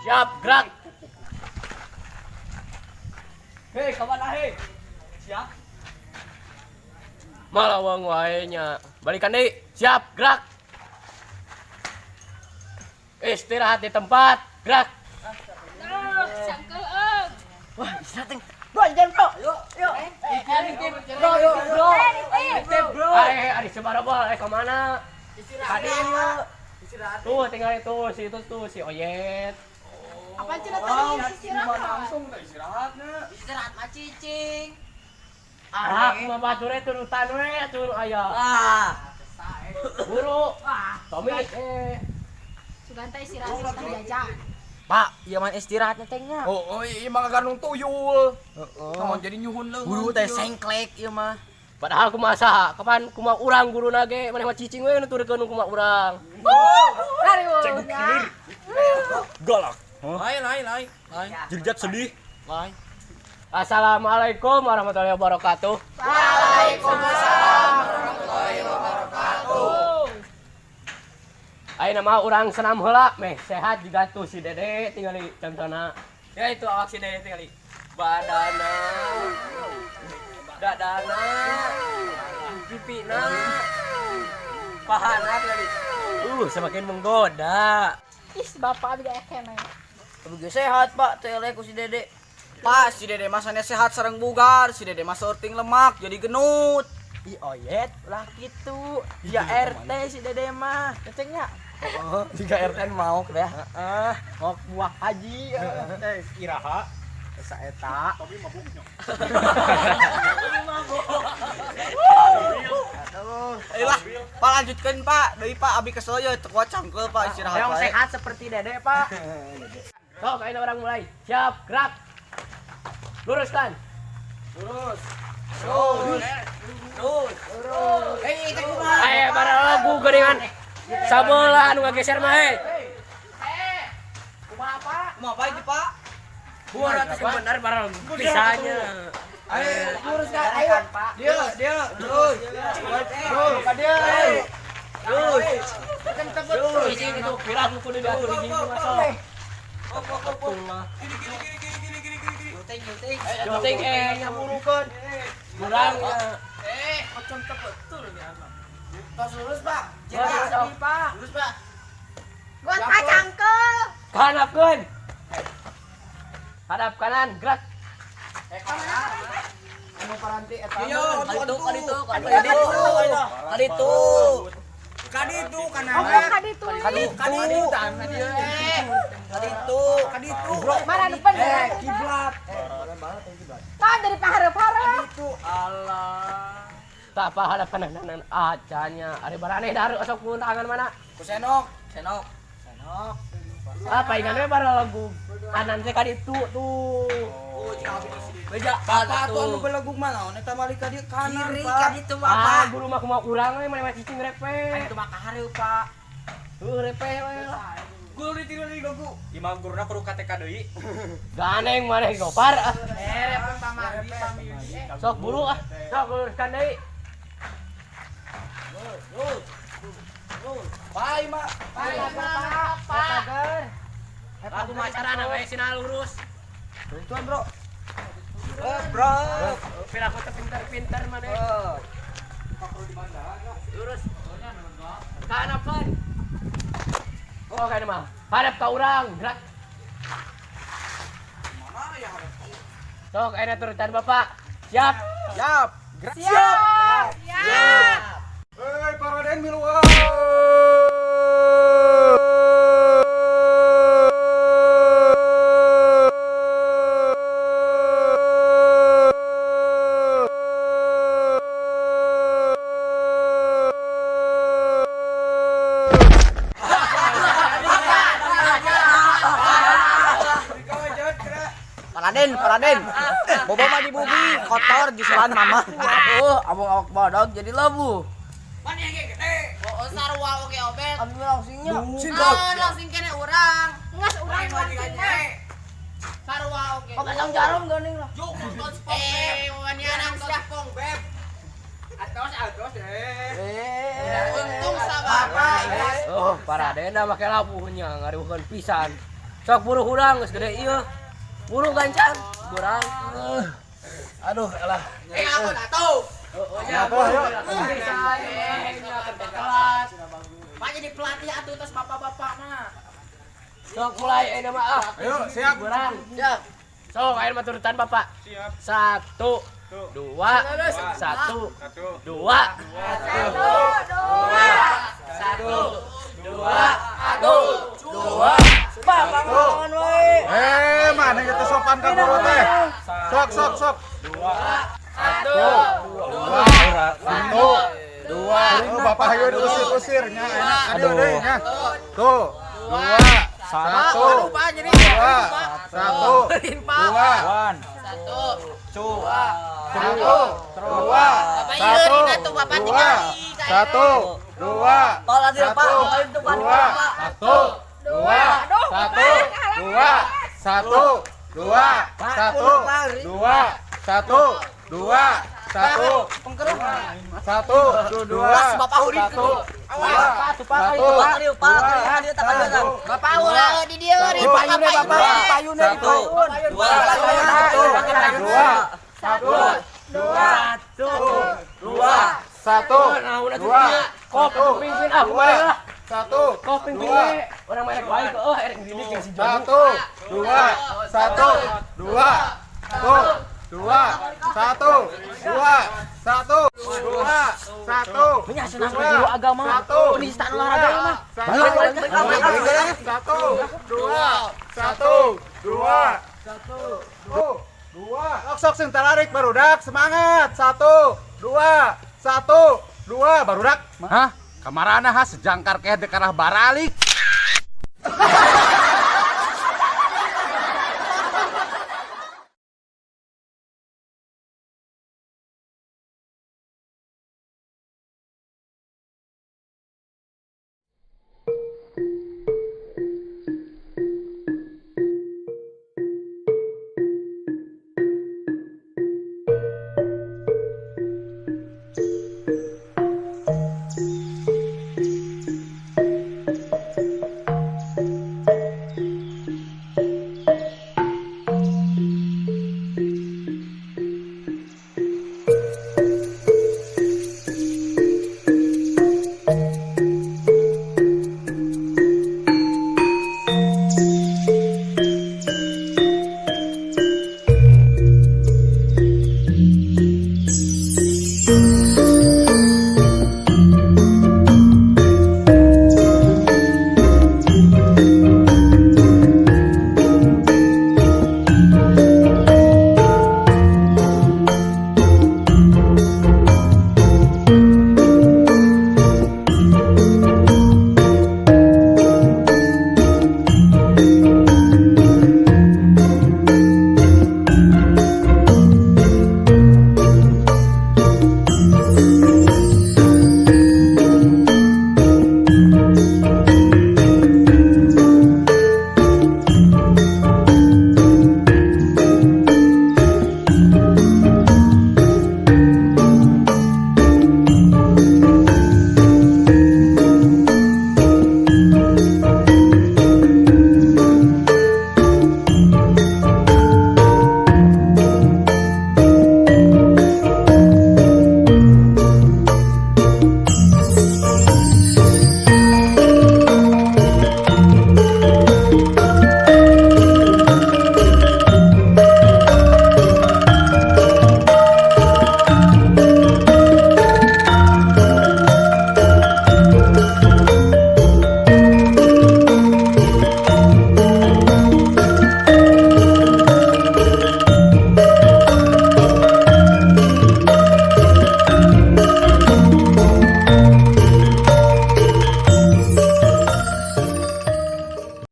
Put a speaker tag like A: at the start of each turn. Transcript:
A: Siap, gerak. Hei, kemana hei? Siap. Malawang wae nya. Balikan deui. Siap, gerak. Istirahat di tempat. Gerak.
B: Sangkel
A: Wah, istirahat teh. Bro, jangan bro. Yuk, yuk. Bro, yuk, bro. Bro. Ari sebara bol. Kemana? Istirahat. Istirahat. Tuh, tinggal itu si Oyet.
B: apa cina tadi istirahat?
C: Langsung teh istirahatna.
B: Istirahat mah cicing.
A: Ah, mah batur turutan we tur aya. Buru. Tommy.
B: Suganta istirahat teh jajak.
D: Pak, ieu mah istirahatnya teh nya.
C: Oh, ieu mah ganung tuyul. Heeh. Jadi nyuhun leungeun.
D: Guru teh sengklek ieu mah.
A: Padahal kumaha kapan kumaha urang guruna ge maneh mah cicing we nuturkeun kumaha urang.
C: Ceguk kilir. Galak. Lain. Jirjat sedih. Lain.
A: Assalamualaikum warahmatullahi wabarakatuh.
B: Waalaikumsalam
A: warahmatullahi wabarakatuh. Ayeuna mah urang senam heula meh sehat jiga tuh si Dede tinggali contohna. Ya itu awak si Dede tinggali badana. Dadana. Pipina. Pahana tinggali. Semakin menggoda.
B: Ih, bapak abi kene.
D: Begitu sehat, Pak. Teh eleh ku si Dede. Pak, si Dede masanya sehat sareng bugar, si Dede mah sorting lemak jadi genut.
A: I Oyet ulah kitu.
D: Ya RT si Dede mah. Cecengnya.
A: Heeh, jika RT mau deh. Heeh, mau buah haji.
C: Iraha.
A: Saeta.
C: Tapi mabuknya.
D: Ayolah, Pak lanjutkan Pak. Deui Pak abi kesel ye teu kuat cangkel Pak istirahat
A: Yang
D: wae.
A: sehat seperti Dede, Pak. Sok, ayo orang mulai. Siap, gerak. Luruskan.
C: Terus.
A: Itu kumaha? Ayo para lagu geuningan. Sabelah anu ngageser mah he.
D: Kumaha Pak? Kumaha bae di Pak?
A: Buah atas yang benar para lagu pisahnya.
D: Ayo luruskan ayo. Dia terus.
C: Dia.
D: Terus.
A: Terus itu kira aku kudu diatur di sini masuk. Juting nyamurukeun. Kurangnya.
D: Macam betul nih anak. Tos lurus Pak.
A: Lurus,
D: Pak. Lurus Pak.
B: Gua cangkel.
A: Kanapkeun. Hadap kanan, gerak.
D: Anu paranti eta.
A: Iya, kaditu.
C: Kaditu kana.
B: Oke, kaditu.
C: Kaditu.
B: Mana depan ya?
C: Kiblat.
B: Tah dari pahareup-hareup.
C: Itu Allah.
A: Tak apa hadapan nanan acanya. Ari barane daru sok mun tangan mana?
C: Ku senok.
A: Apa ingan we bara lagu anan teh kaditu tuh.
D: Beja
C: Bapak atuh anu belegug mah naon eta malika dieu kanan Pak.
D: Kaditu
A: Ah, guru mah kumaha urang we maneh cicing repe.
D: Itu mah kahareup Pak.
A: Repe we lah.
C: Guru ditiru di gogu. Imam guruna kudu KTK deui.
A: Ganeng maneh gopar.
D: Repe pamadi.
A: Sok buru ah. Sok luruskan deui.
C: Pai mah.
A: Pagar. Lagu macarana we sina lurus.
C: Tuan, Bro. Bro.
A: Pira aku teh pintar-pintar maneh. Lurus. Kanapan. Oh, kana mah. Hadap ka urang, gerak. Sok, ayeuna turutan Bapak. Siap.
C: Siap.
B: Siap.
C: Hei, para den miluan.
D: Paraden. Bobo mah dibubi, kotor jiselan mama. Abang awak bodog jadi lebu.
B: Mana yang gede? Oh, sarua oke obet.
D: Abi langsingnya.
B: Langsing kene urang. Ngas urang langsing mah. Sarua oke.
D: Kok jarum geuning lah.
B: Waniana tos pong be. Untung sabar.
A: Oh, paradena make labuhnya ngariukeun pisan. Sok buru urang geus gede ieu. Buru gancan, urang.
C: Aduh, elah.
B: Aku dah tahu.
A: Kelas.
B: Pak jadi pelatih atuh tos bapak-bapak mah.
A: Sok mulai ini mah ah.
C: Ayo, siap.
A: Urang.
B: Siap.
A: Sok ayeuna mah turutan Bapak.
C: Siap.
A: 1 2 1 2 1 2 1 2
D: Bapak ngomong we.
C: Mana kita sopan ka guru teh? Sok.
A: 1
C: Dua. Oh, Bapak hayu diusir-usir nya enak. Aduh deui nya. Tuh. 2 1
B: Pak jadi
C: 2 1
B: Bapak ieurin atuh Bapak tinggal.
C: 1 2
D: Tol aja Pak, tolong tuh Pak.
C: 1
D: Bapak Huri itu.
B: Bapak ulah di dieu ri
D: Payun deh Bapak, payun deh payun.
A: Kok pimpin ah kumaha lah.
C: 1
A: Kok pimpin we. Orang merek wae ke erek didik yang si Jono.
C: 1 2 1 2 1 2 1 2 1
A: Nya senang guru agama. Penista olahraga mah.
C: Sok sing tararik barudak semangat 1 2 1 2 barudak. Hah? Kamarana ha sejangkar keh dekarah baralik.